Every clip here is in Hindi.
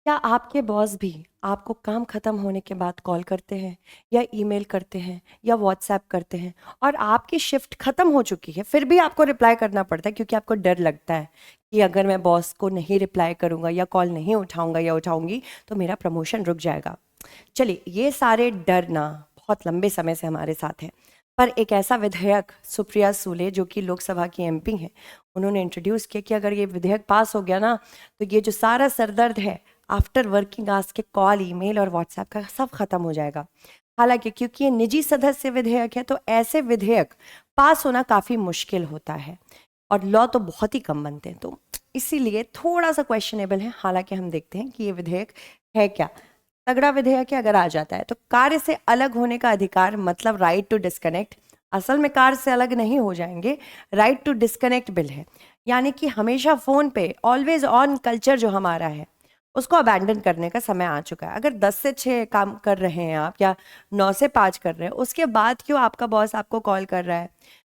क्या आपके बॉस भी आपको काम खत्म होने के बाद कॉल करते हैं या ईमेल करते हैं या व्हाट्सएप करते हैं और आपकी शिफ्ट खत्म हो चुकी है फिर भी आपको रिप्लाई करना पड़ता है क्योंकि आपको डर लगता है कि अगर मैं बॉस को नहीं रिप्लाई करूंगा या कॉल नहीं उठाऊंगा या उठाऊंगी तो मेरा प्रमोशन रुक जाएगा। चलिए, ये सारे डर ना बहुत लंबे समय से हमारे साथ हैं, पर एक ऐसा विधेयक सुप्रिया सूले जो कि लोकसभा की एमपी हैं, उन्होंने इंट्रोड्यूस किया कि अगर ये विधेयक पास हो गया ना तो ये जो सारा सरदर्द है आफ्टर वर्किंग आवर्स के कॉल, ईमेल और व्हाट्सएप का सब खत्म हो जाएगा। हालांकि क्योंकि ये निजी सदस्य विधेयक है तो ऐसे विधेयक पास होना काफ़ी मुश्किल होता है और लॉ तो बहुत ही कम बनते हैं, तो इसीलिए थोड़ा सा क्वेश्चनेबल है। हालांकि हम देखते हैं कि ये विधेयक है क्या। तगड़ा विधेयक है अगर आ जाता है तो। कार्य से अलग होने का अधिकार मतलब राइट टू डिस्कनेक्ट, असल में कार्य से अलग नहीं हो जाएंगे, राइट टू डिस्कनेक्ट बिल है। यानी कि हमेशा फ़ोन पे ऑलवेज ऑन कल्चर जो हमारा है उसको अबैंडन करने का समय आ चुका है। अगर 10 से 6 काम कर रहे हैं आप या 9 से 5 कर रहे हैं, उसके बाद क्यों आपका बॉस आपको कॉल कर रहा है?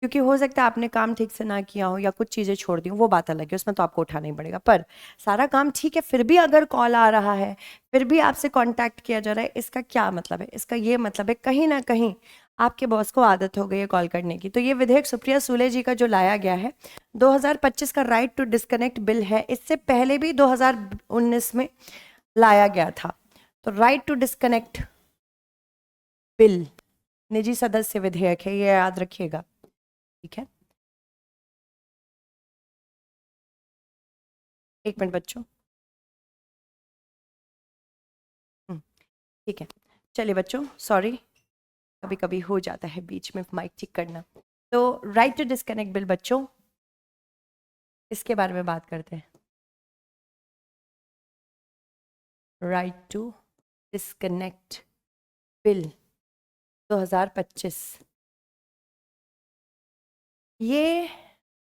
क्योंकि हो सकता है आपने काम ठीक से ना किया हो या कुछ चीज़ें छोड़ दी हो, वो बात अलग है, उसमें तो आपको उठाना ही पड़ेगा। पर सारा काम ठीक है फिर भी अगर कॉल आ रहा है, फिर भी आपसे कांटेक्ट किया जा रहा है, इसका क्या मतलब है? इसका ये मतलब है कहीं ना कहीं आपके बॉस को आदत हो गई है कॉल करने की। तो ये विधेयक सुप्रिया सूले जी का जो लाया गया है 2025 का राइट टू डिस्कनेक्ट बिल है। इससे पहले भी 2019 में लाया गया था। तो राइट टू डिस्कनेक्ट बिल निजी सदस्य विधेयक है, ये याद रखिएगा, ठीक है? एक मिनट बच्चों। ठीक है, चलिए बच्चों, सॉरी, कभी कभी हो जाता है बीच में माइक ठीक करना। तो राइट टू डिस्कनेक्ट बिल बच्चों, इसके बारे में बात करते हैं। राइट टू डिस्कनेक्ट बिल 2025, ये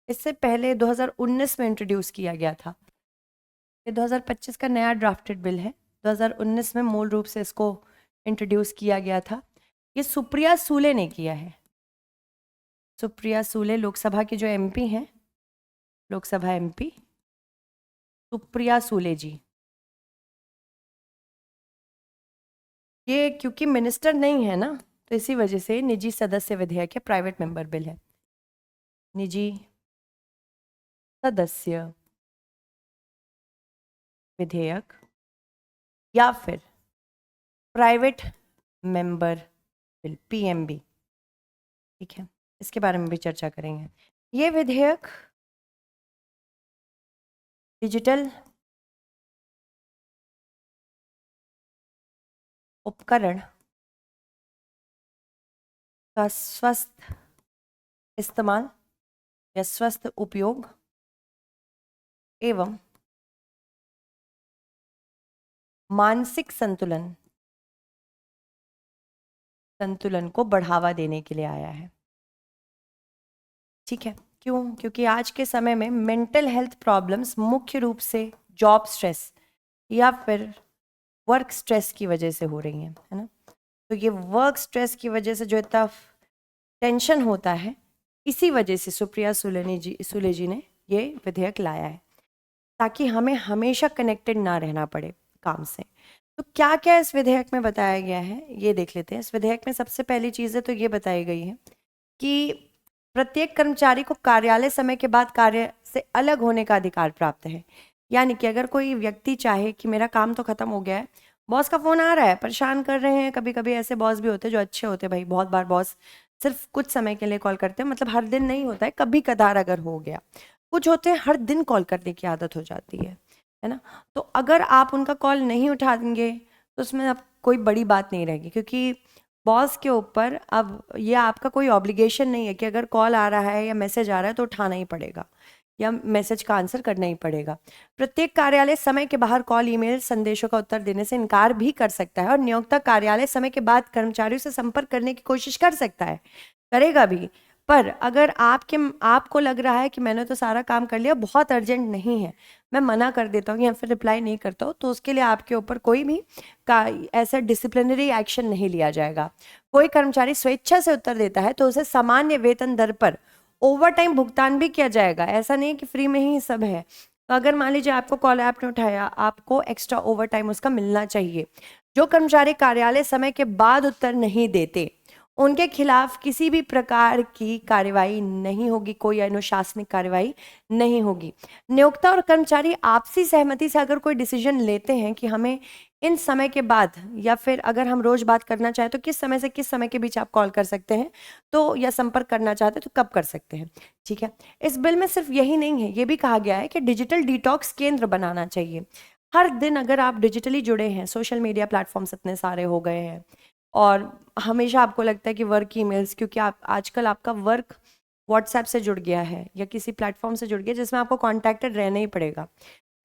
इससे पहले 2019 में इंट्रोड्यूस किया गया था। ये 2025 का नया ड्राफ्टेड बिल है। 2019 में मूल रूप से इसको इंट्रोड्यूस किया गया था। ये सुप्रिया सूले ने किया है। सुप्रिया सूले लोकसभा की जो एमपी हैं, लोकसभा एमपी सुप्रिया सूले जी। ये क्योंकि मिनिस्टर नहीं है ना, तो इसी वजह से निजी सदस्य विधेयक है, प्राइवेट मेंबर बिल है। निजी सदस्य विधेयक या फिर प्राइवेट मेंबर बिल, पीएमबी, ठीक है? इसके बारे में भी चर्चा करेंगे। ये विधेयक डिजिटल उपकरण का स्वस्थ इस्तेमाल या स्वस्थ उपयोग एवं मानसिक संतुलन को बढ़ावा देने के लिए आया है, ठीक है? क्यों? क्योंकि आज के समय में मेंटल हेल्थ प्रॉब्लम्स मुख्य रूप से जॉब स्ट्रेस या फिर वर्क स्ट्रेस की वजह से हो रही हैं, है ना? तो ये वर्क स्ट्रेस की वजह से जो इतना टेंशन होता है, इसी वजह से सुप्रिया सूले जी ने ये विधेयक लाया है ताकि हमें हमेशा कनेक्टेड ना रहना पड़े काम से। तो क्या क्या इस विधेयक में बताया गया है ये देख लेते हैं। इस विधेयक में सबसे पहली चीज़ें तो ये बताई गई है कि प्रत्येक कर्मचारी को कार्यालय समय के बाद कार्य से अलग होने का अधिकार प्राप्त है। यानी कि अगर कोई व्यक्ति चाहे कि मेरा काम तो खत्म हो गया है, बॉस का फोन आ रहा है, परेशान कर रहे हैं, कभी कभी ऐसे बॉस भी होते हैं जो अच्छे होते हैं भाई, बहुत बार बॉस सिर्फ कुछ समय के लिए कॉल करते हैं, मतलब हर दिन नहीं होता है, कभी कदार अगर हो गया। कुछ होते हैं हर दिन कॉल करने की आदत हो जाती है ना? तो अगर आप उनका कॉल नहीं उठाएंगे तो उसमें अब कोई बड़ी बात नहीं रहेगी, क्योंकि बॉस के ऊपर अब ये आपका कोई ऑब्लिगेशन नहीं है कि अगर कॉल आ रहा है या मैसेज आ रहा है तो उठाना ही पड़ेगा या मैसेज का आंसर करना ही पड़ेगा। प्रत्येक कार्यालय समय के बाहर कॉल, ईमेल, संदेशों का उत्तर देने से इनकार भी कर सकता है और नियोक्ता कार्यालय समय के बाद कर्मचारियों से संपर्क करने की कोशिश कर सकता है, करेगा भी। पर अगर आपको लग रहा है कि मैंने तो सारा काम कर लिया, बहुत अर्जेंट नहीं है, मैं मना कर देता हूँ या फिर रिप्लाई नहीं करता हूँ, तो उसके लिए आपके ऊपर कोई भी ऐसा डिसिप्लिनरी एक्शन नहीं लिया जाएगा। कोई कर्मचारी स्वेच्छा से उत्तर देता है तो उसे सामान्य वेतन दर पर ओवर टाइम भुगतान भी किया जाएगा। ऐसा नहीं कि फ्री में ही सब है, तो अगर मान लीजिए आपको कॉल ऐप ने उठाया, आपको एक्स्ट्रा ओवर टाइम उसका मिलना चाहिए। जो कर्मचारी कार्यालय समय के बाद उत्तर नहीं देते, उनके खिलाफ किसी भी प्रकार की कार्यवाही नहीं होगी, कोई अनुशासनिक कार्यवाही नहीं होगी। नियोक्ता और कर्मचारी आपसी सहमति से अगर कोई डिसीजन लेते हैं कि हमें इन समय के बाद, या फिर अगर हम रोज बात करना चाहें तो किस समय से किस समय के बीच आप कॉल कर सकते हैं, तो या संपर्क करना चाहते हैं तो कब कर सकते हैं। ठीक है, इस बिल में सिर्फ यही नहीं है, ये भी कहा गया है कि डिजिटल डिटॉक्स केंद्र बनाना चाहिए। हर दिन अगर आप डिजिटली जुड़े हैं, सोशल मीडिया प्लेटफॉर्म्स इतने सारे हो गए हैं, और हमेशा आपको लगता है कि वर्क ईमेल्स, क्योंकि आप आजकल आपका वर्क व्हाट्सएप से जुड़ गया है या किसी प्लेटफॉर्म से जुड़ गया जिसमें आपको कॉन्टैक्टेड रहना ही पड़ेगा।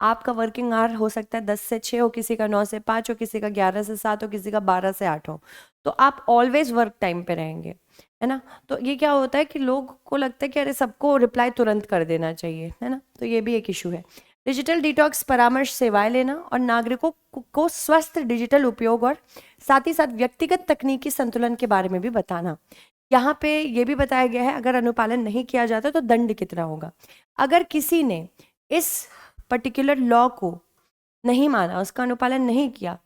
आपका वर्किंग आवर हो सकता है 10 से 6 हो, किसी का 9 से 5 हो, किसी का 11 से 7 हो, किसी का 12 से 8 हो, तो आप ऑलवेज वर्क टाइम पे रहेंगे, है ना। तो ये क्या होता है कि लोग को लगता है कि अरे सबको रिप्लाई तुरंत कर देना चाहिए, है ना, तो ये भी एक इशू है। डिजिटल डिटॉक्स परामर्श सेवाएं लेना और नागरिकों को स्वस्थ डिजिटल उपयोग और साथ ही साथ व्यक्तिगत तकनीकी संतुलन के बारे में भी बताना। यहाँ पे ये भी बताया गया है अगर अनुपालन नहीं किया जाता तो दंड कितना होगा। अगर किसी ने इस पर्टिकुलर लॉ को नहीं माना, उसका अनुपालन नहीं किया,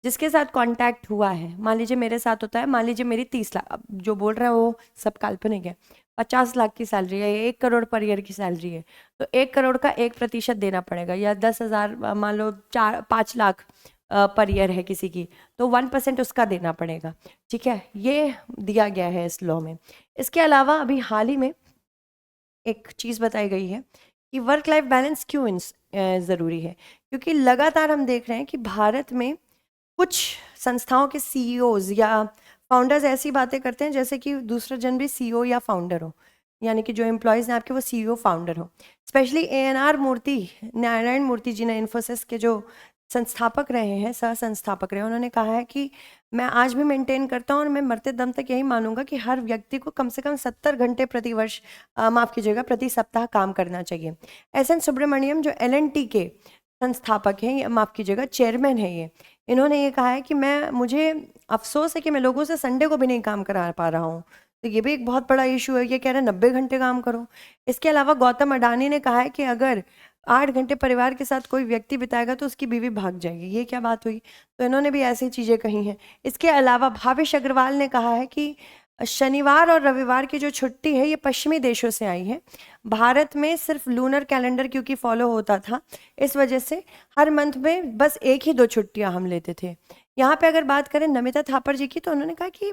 जिसके साथ कांटेक्ट हुआ है, मान लीजिए मेरे साथ होता है, मान लीजिए मेरी 30 लाख, अब जो बोल रहा है वो सब काल्पनिक है, 50 लाख की सैलरी है, 1 करोड़ पर ईयर की सैलरी है, तो 1 करोड़ का 1% देना पड़ेगा, या 10,000 मान लो 5 लाख पर ईयर है किसी की, तो 1% उसका देना पड़ेगा। ठीक है, ये दिया गया है इस लॉ में। इसके अलावा अभी हाल ही में एक चीज़ बताई गई है कि वर्क लाइफ बैलेंस क्यों ज़रूरी है, क्योंकि लगातार हम देख रहे हैं कि भारत में कुछ संस्थाओं के सीईओज या फाउंडर्स ऐसी बातें करते हैं जैसे कि दूसरा जन भी सीईओ या फाउंडर हो, यानी कि जो एम्प्लॉयज़ हैं आपके वो सीईओ फाउंडर हो। स्पेशली एएनआर मूर्ति, नारायण मूर्ति जी ने, इन्फोसिस के जो संस्थापक रहे हैं, सह संस्थापक रहे हैं, उन्होंने कहा है कि मैं आज भी मेंटेन करता हूँ और मैं मरते दम तक यही मानूंगा कि हर व्यक्ति को कम से कम 70 घंटे प्रति वर्ष, माफ़ कीजिएगा, प्रति सप्ताह काम करना चाहिए। एस एन सुब्रमण्यम जो एलएनटी के संस्थापक हैं, या माफ़ कीजिएगा चेयरमैन है ये, इन्होंने ये कहा है कि मुझे अफसोस है कि मैं लोगों से संडे को भी नहीं काम करा पा रहा हूँ। तो ये भी एक बहुत बड़ा इशू है, ये कह रहे हैं 90 घंटे काम करो। इसके अलावा गौतम अडानी ने कहा है कि अगर 8 घंटे परिवार के साथ कोई व्यक्ति बिताएगा तो उसकी बीवी भाग जाएगी। ये क्या बात हुई, तो इन्होंने भी ऐसी चीज़ें कही हैं। इसके अलावा भावेश अग्रवाल ने कहा है कि शनिवार और रविवार की जो छुट्टी है ये पश्चिमी देशों से आई है। भारत में सिर्फ लूनर कैलेंडर क्योंकि फॉलो होता था, इस वजह से हर मंथ में बस 1 ही 2 छुट्टियां हम लेते थे। यहाँ पे अगर बात करें नमिता थापर जी की, तो उन्होंने कहा कि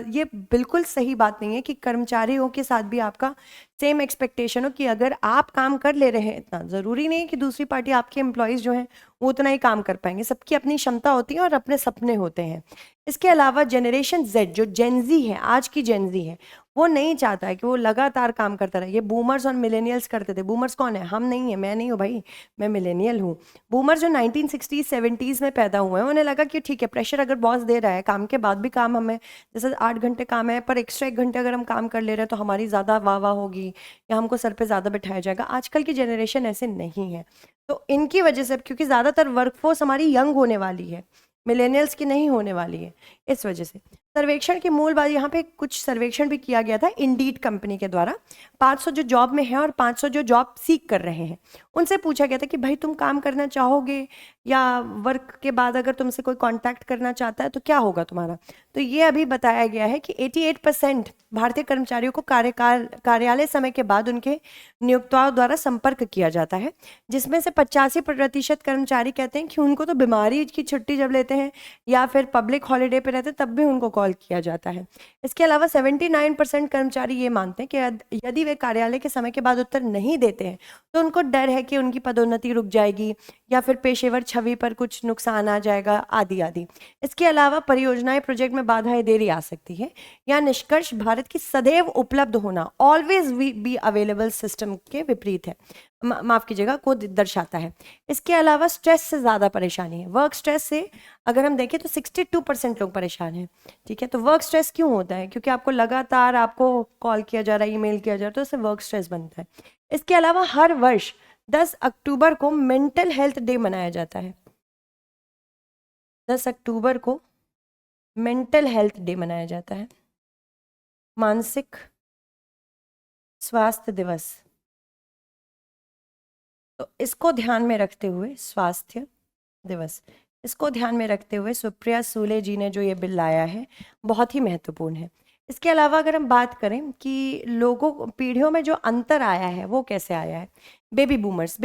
ये बिल्कुल सही बात नहीं है कि कर्मचारियों के साथ भी आपका सेम एक्सपेक्टेशन हो कि अगर आप काम कर ले रहे हैं इतना, ज़रूरी नहीं है कि दूसरी पार्टी, आपके एम्प्लॉयज़ जो हैं वो उतना ही काम कर पाएंगे। सबकी अपनी क्षमता होती है और अपने सपने होते हैं। इसके अलावा जनरेशन जेड, जो जेनजी है, आज की जेनजी है, वो नहीं चाहता है कि वो लगातार काम करता रहे। ये बूमर्स और मिलेनियल्स करते थे। बूमर्स कौन है? हम नहीं है, मैं नहीं हूँ भाई, मैं मिलेनियल हूँ। बूमर जो 1960s 70s में पैदा हुए हैं, उन्हें लगा कि ठीक है, प्रेशर अगर बॉस दे रहा है, काम के बाद भी काम हमें, जैसे 8 घंटे काम है पर एक्स्ट्रा 1 घंटे अगर हम काम कर ले रहे हैं तो हमारी ज़्यादा वाह वाह होगी या हमको सर पे ज़्यादा बिठाया जाएगा। आजकल की जनरेशन ऐसे नहीं है, तो इनकी वजह से, क्योंकि ज़्यादातर वर्कफोर्स हमारी यंग होने वाली है, मिलेनियल्स की नहीं होने वाली है, इस वजह से। सर्वेक्षण की मूल बात, यहाँ पे कुछ सर्वेक्षण भी किया गया था इंडीड कंपनी के द्वारा। 500 जो जॉब में है और 500 जो जॉब सीख कर रहे हैं, उनसे पूछा गया था कि भाई तुम काम करना चाहोगे, या वर्क के बाद अगर तुमसे कोई कांटेक्ट करना चाहता है तो क्या होगा तुम्हारा। तो ये अभी बताया गया है कि 88% भारतीय कर्मचारियों को कार्यालय समय के बाद उनके नियोक्ताओं द्वारा संपर्क किया जाता है, जिसमें से 85% कर्मचारी कहते हैं कि उनको तो बीमारी की छुट्टी जब लेते हैं या फिर पब्लिक हॉलीडे पे रहते हैं तब भी उनको कॉल किया जाता है। इसके अलावा 79% कर्मचारी ये मानते हैं कि यदि वे कार्यालय के समय के बाद उत्तर नहीं देते हैं तो उनको डर है कि उनकी पदोन्नति रुक जाएगी या फिर पेशेवर छवि पर कुछ नुकसान आ जाएगा, आदि आदि। इसके अलावा परियोजनाएं, प्रोजेक्ट में बाधाएं, देरी आ सकती है। या निष्कर्ष भारत की सदैव उपलब्ध होना, ऑलवेज बी अवेलेबल सिस्टम के विपरीत है, माफ कीजिएगा, को दर्शाता है। इसके अलावा स्ट्रेस से ज़्यादा परेशानी है। वर्क स्ट्रेस से अगर हम देखें तो 62% लोग परेशान हैं। ठीक है, तो वर्क स्ट्रेस क्यों होता है? क्योंकि आपको लगातार आपको कॉल किया जा रहा है, ईमेल किया जा रहा है, तो उससे वर्क स्ट्रेस बनता है। इसके अलावा हर वर्ष 10 अक्टूबर को मेंटल हेल्थ डे मनाया जाता है। 10 अक्टूबर को मेंटल हेल्थ डे मनाया जाता है, मानसिक स्वास्थ्य दिवस। तो इसको ध्यान में रखते हुए स्वास्थ्य दिवस, इसको ध्यान में रखते हुए सुप्रिया सूले जी ने जो ये बिल लाया है बहुत ही महत्वपूर्ण है। इसके अलावा अगर हम बात करें कि पीढ़ियों में जो अंतर आया है वो कैसे आया है, बेबी बूमर्स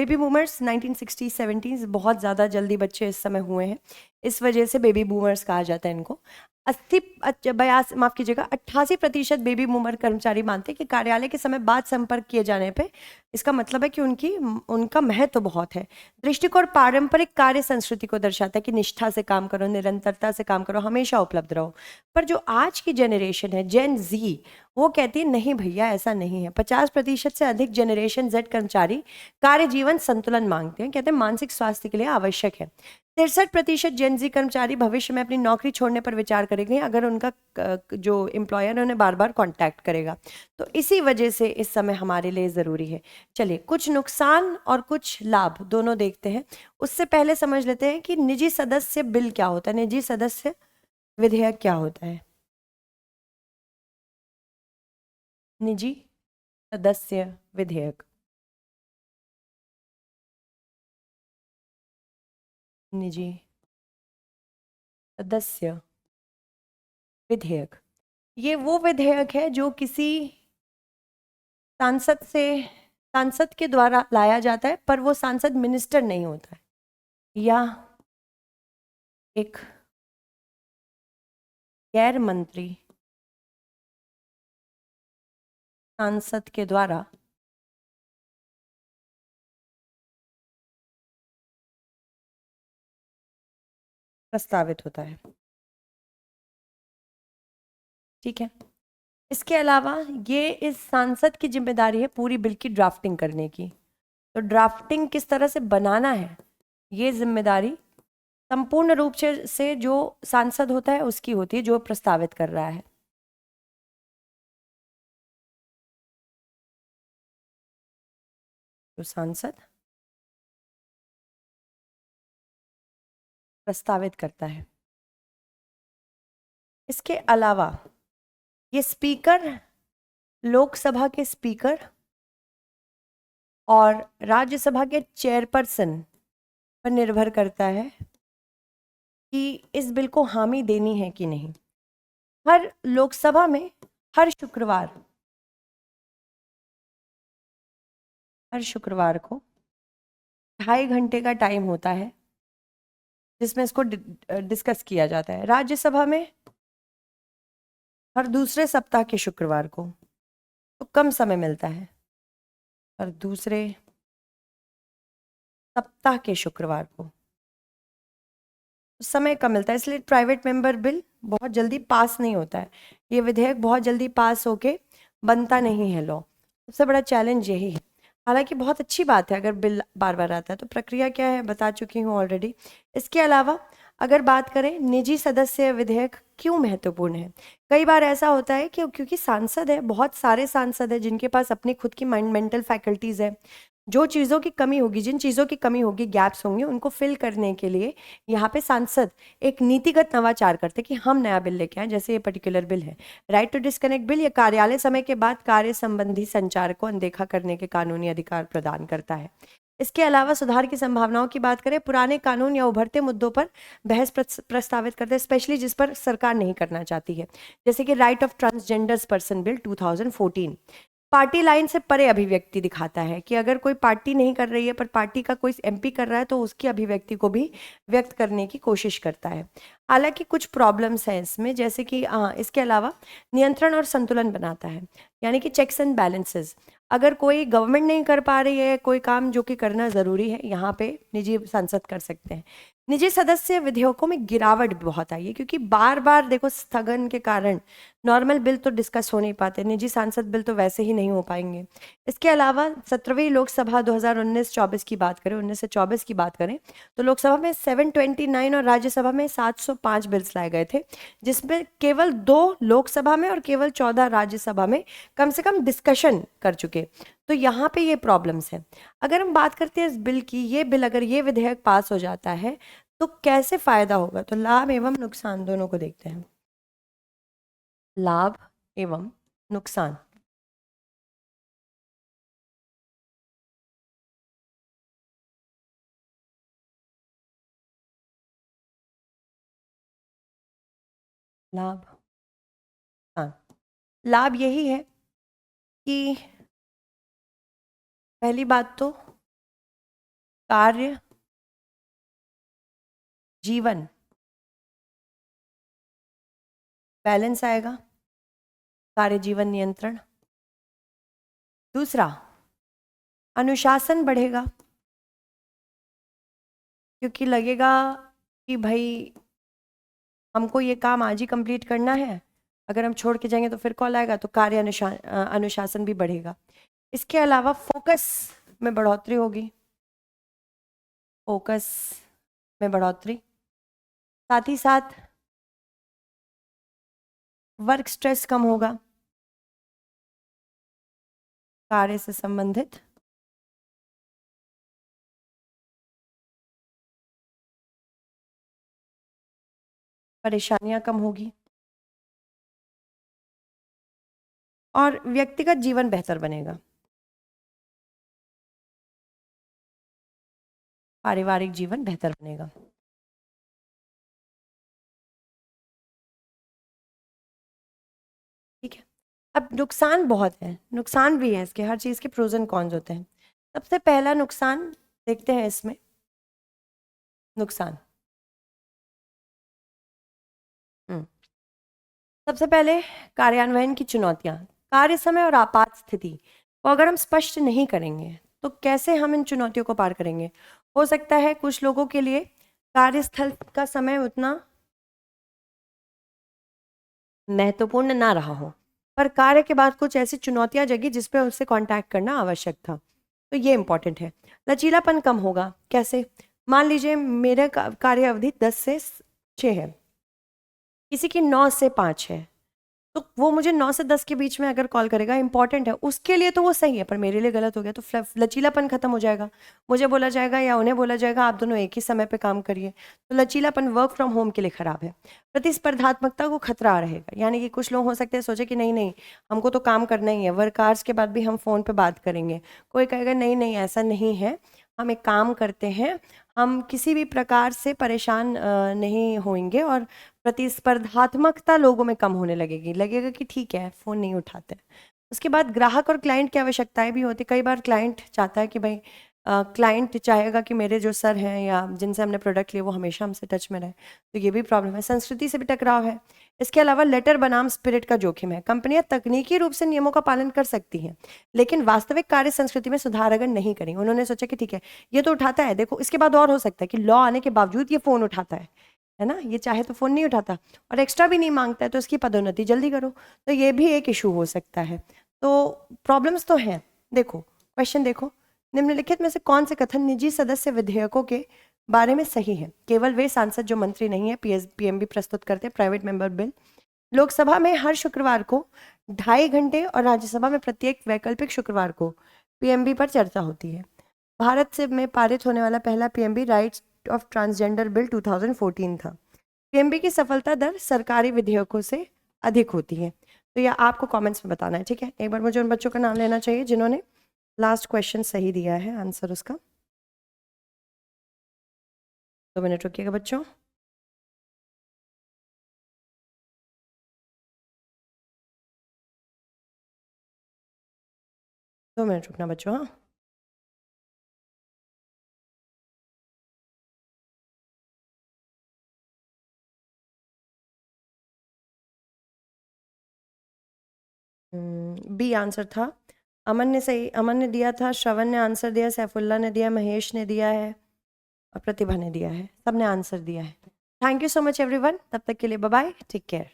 1960 70s बहुत ज़्यादा जल्दी बच्चे इस समय हुए हैं, इस वजह से बेबी बूमर्स कहा जाता है इनको। 88% बेबी बूमर कर्मचारी मानते हैं कि कार्यालय के समय बाद संपर्क किए जाने पे इसका मतलब है कि उनका महत्व बहुत है। दृष्टिकोण पारंपरिक कार्य संस्कृति को दर्शाता है कि निष्ठा से काम करो, निरंतरता से काम करो, हमेशा उपलब्ध रहो। पर जो आज की जनरेशन है जेन जी, वो कहती है नहीं भैया ऐसा नहीं है। 50% से अधिक जनरेशन जेड कर्मचारी कार्य जीवन संतुलन मांगते हैं, कहते हैं मानसिक स्वास्थ्य के लिए आवश्यक है। 63% जेनजी कर्मचारी भविष्य में अपनी नौकरी छोड़ने पर विचार करेंगे अगर उनका जो एम्प्लॉयर है उन्हें बार बार कांटेक्ट करेगा। तो इसी वजह से इस समय हमारे लिए ज़रूरी है। चलिए कुछ नुकसान और कुछ लाभ दोनों देखते हैं। उससे पहले समझ लेते हैं कि निजी सदस्य बिल क्या होता है, निजी सदस्य विधेयक क्या होता है। निजी सदस्य विधेयक, निजी सदस्य विधेयक, ये वो विधेयक है जो किसी सांसद से सांसद के द्वारा लाया जाता है, पर वो सांसद मिनिस्टर नहीं होता है, या एक गैर मंत्री सांसद के द्वारा प्रस्तावित होता है। ठीक है। इसके अलावा ये इस सांसद की जिम्मेदारी है पूरी बिल की ड्राफ्टिंग करने की। तो ड्राफ्टिंग किस तरह से बनाना है, ये जिम्मेदारी संपूर्ण रूप से जो सांसद होता है उसकी होती है, जो प्रस्तावित कर रहा है। जो सांसद प्रस्तावित करता है। इसके अलावा ये स्पीकर, लोकसभा के स्पीकर और राज्यसभा के चेयरपर्सन पर निर्भर करता है कि इस बिल को हामी देनी है कि नहीं। हर लोकसभा में हर शुक्रवार को 2.5 घंटे का टाइम होता है जिसमें इसको डिस्कस किया जाता है। राज्यसभा में हर दूसरे सप्ताह के शुक्रवार को, तो कम समय मिलता है, हर दूसरे सप्ताह के शुक्रवार को समय कम मिलता है, इसलिए प्राइवेट मेंबर बिल बहुत जल्दी पास नहीं होता है। ये विधेयक बहुत जल्दी पास होके बनता नहीं है लॉ। सबसे बड़ा चैलेंज यही है। हालांकि बहुत अच्छी बात है अगर बिल बार बार आता है। तो प्रक्रिया क्या है बता चुकी हूँ ऑलरेडी। इसके अलावा अगर बात करें निजी सदस्य विधेयक क्यों महत्वपूर्ण है, कई बार ऐसा होता है कि क्योंकि सांसद है, बहुत सारे सांसद है जिनके पास अपनी खुद की मेंटल फैकल्टीज है, जो चीज़ों की कमी होगी, जिन चीज़ों की कमी होगी, गैप्स होंगे, उनको फिल करने के लिए यहाँ पे सांसद एक नीतिगत नवाचार करते कि हम नया बिल लेके आए। जैसे ये पर्टिकुलर बिल है राइट टू डिस्कनेक्ट बिल, ये कार्यालय समय के बाद कार्य संबंधी संचार को अनदेखा करने के कानूनी अधिकार प्रदान करता है। इसके अलावा सुधार की संभावनाओं की बात करें, पुराने कानून या उभरते मुद्दों पर बहस प्रस्तावित करते हैं, स्पेशली जिस पर सरकार नहीं करना चाहती है, जैसे कि right of transgenders person bill 2014। Party line से परे अभिव्यक्ति दिखाता है कि अगर कोई पार्टी नहीं कर रही है पर पार्टी का कोई एमपी कर रहा है तो उसकी अभिव्यक्ति को भी व्यक्त करने की कोशिश करता है। हालांकि कुछ प्रॉब्लम्स हैं इसमें, जैसे कि इसके अलावा नियंत्रण और संतुलन बनाता है, यानी कि चेक्स एंड बैलेंसेस। अगर कोई गवर्नमेंट नहीं कर पा रही है कोई काम जो कि करना ज़रूरी है, यहाँ पे निजी सांसद कर सकते हैं। निजी सदस्य विधेयकों में गिरावट भी बहुत आई है क्योंकि बार बार देखो स्थगन के कारण नॉर्मल बिल तो डिस्कस हो नहीं पाते, निजी सांसद बिल तो वैसे ही नहीं हो पाएंगे। इसके अलावा 17वीं लोकसभा 2019-24 की बात करें, 19 से 24 की बात करें, तो लोकसभा में 729 और राज्यसभा में 705 बिल्स लाए गए थे, जिसमें केवल 2 लोकसभा में और केवल 14 राज्यसभा में कम से कम डिस्कशन कर चुके। तो यहाँ पे ये प्रॉब्लम्स है। अगर हम बात करते हैं इस बिल की, ये बिल अगर ये विधेयक पास हो जाता है तो कैसे फायदा होगा, तो लाभ एवं नुकसान दोनों को देखते हैं। लाभ एवं नुकसान। लाभ, हाँ, लाभ यही है कि पहली बात तो कार्य जीवन बैलेंस आएगा, कार्य जीवन नियंत्रण। दूसरा, अनुशासन बढ़ेगा, क्योंकि लगेगा कि भाई हमको ये काम आज ही कंप्लीट करना है, अगर हम छोड़ के जाएंगे तो फिर कॉल आएगा, तो कार्य अनुशासन भी बढ़ेगा। इसके अलावा फोकस में बढ़ोतरी होगी, फोकस में बढ़ोतरी, साथ ही साथ वर्क स्ट्रेस कम होगा, कार्य से संबंधित। परेशानियां कम होगी और व्यक्तिगत जीवन बेहतर बनेगा, पारिवारिक जीवन बेहतर बनेगा। ठीक है, अब नुकसान बहुत है, नुकसान भी है इसके, हर चीज़ के प्रोज एंड कॉन्स होते हैं। सबसे पहला नुकसान देखते हैं इसमें, नुकसान हम्म, सबसे पहले कार्यान्वयन की चुनौतियां, कार्य समय और आपात स्थिति को अगर हम स्पष्ट नहीं करेंगे तो कैसे हम इन चुनौतियों को पार करेंगे। हो सकता है कुछ लोगों के लिए कार्यस्थल का समय उतना महत्वपूर्ण ना रहा हो, पर कार्य के बाद कुछ ऐसी चुनौतियां जगी जिस पे उससे कांटेक्ट करना आवश्यक था, तो ये इंपॉर्टेंट है। लचीलापन कम होगा, कैसे? मान लीजिए मेरा कार्य अवधि 10 से 6 है, किसी की 9 से 5 है, तो वो मुझे 9 से 10 के बीच में अगर कॉल करेगा, इंपॉर्टेंट है उसके लिए तो वो सही है, पर मेरे लिए गलत हो गया तो लचीलापन खत्म हो जाएगा। मुझे बोला जाएगा या उन्हें बोला जाएगा आप दोनों एक ही समय पे काम करिए, तो लचीलापन वर्क फ्रॉम होम के लिए खराब है। प्रतिस्पर्धात्मकता को खतरा रहेगा, यानी कि कुछ लोग हो सकते हैं सोचे कि नहीं नहीं हमको तो काम करना ही है, वर्क आवर्स के बाद भी हम फ़ोन पे बात करेंगे। कोई कहेगा नहीं नहीं ऐसा नहीं है, हम एक काम करते हैं, हम किसी भी प्रकार से परेशान नहीं होंगे और प्रतिस्पर्धात्मकता लोगों में कम होने लगेगी, लगेगा कि ठीक है फ़ोन नहीं उठाते। उसके बाद ग्राहक और क्लाइंट की आवश्यकताएं भी होती, कई बार क्लाइंट चाहता है कि भाई क्लाइंट चाहेगा कि मेरे जो सर हैं या जिनसे हमने प्रोडक्ट लिए वो हमेशा हमसे टच में रहे, तो ये भी प्रॉब्लम है। संस्कृति से भी टकराव है। इसके अलावा लेटर बनाम स्पिरिट का जोखिम है, कंपनियां तकनीकी रूप से नियमों का पालन कर सकती हैं, लेकिन वास्तविक कार्य संस्कृति में सुधार अगर नहीं करेंगे, उन्होंने सोचा कि ठीक है ये तो उठाता है, देखो इसके बाद और हो सकता है कि लॉ आने के बावजूद ये फ़ोन उठाता है ना, ये चाहे तो फ़ोन नहीं उठाता और एक्स्ट्रा भी नहीं मांगता है, तो इसकी पदोन्नति जल्दी करो, तो ये भी एक इशू हो सकता है। तो प्रॉब्लम्स तो हैं। देखो क्वेश्चन देखो, निम्नलिखित में से कौन से कथन निजी सदस्य विधेयकों के बारे में सही है? केवल वे सांसद जो मंत्री नहीं है पीएमबी प्रस्तुत करते हैं प्राइवेट मेंबर बिल। लोकसभा में हर शुक्रवार को 2.5 घंटे और राज्यसभा में प्रत्येक वैकल्पिक शुक्रवार को पीएमबी पर चर्चा होती है। भारत से में पारित होने वाला पहला PMB rights of transgender bill 2014 था। पीएमबी की सफलता दर सरकारी विधेयकों से अधिक होती है। तो यह आपको कमेंट्स में बताना है, ठीक है? एक बार मुझे उन बच्चों का नाम लेना चाहिए जिन्होंने लास्ट क्वेश्चन सही दिया है, आंसर उसका। 2 मिनट रुकिएगा बच्चों। दो मिनट रुकना बच्चों, हाँ। बी आंसर था। अमन ने दिया था, श्रवण ने आंसर दिया, सैफुल्ला ने दिया, महेश ने दिया है और प्रतिभा ने दिया है, सबने आंसर दिया है। Thank you so much everyone, तब तक के लिए बाय बाय, टेक केयर।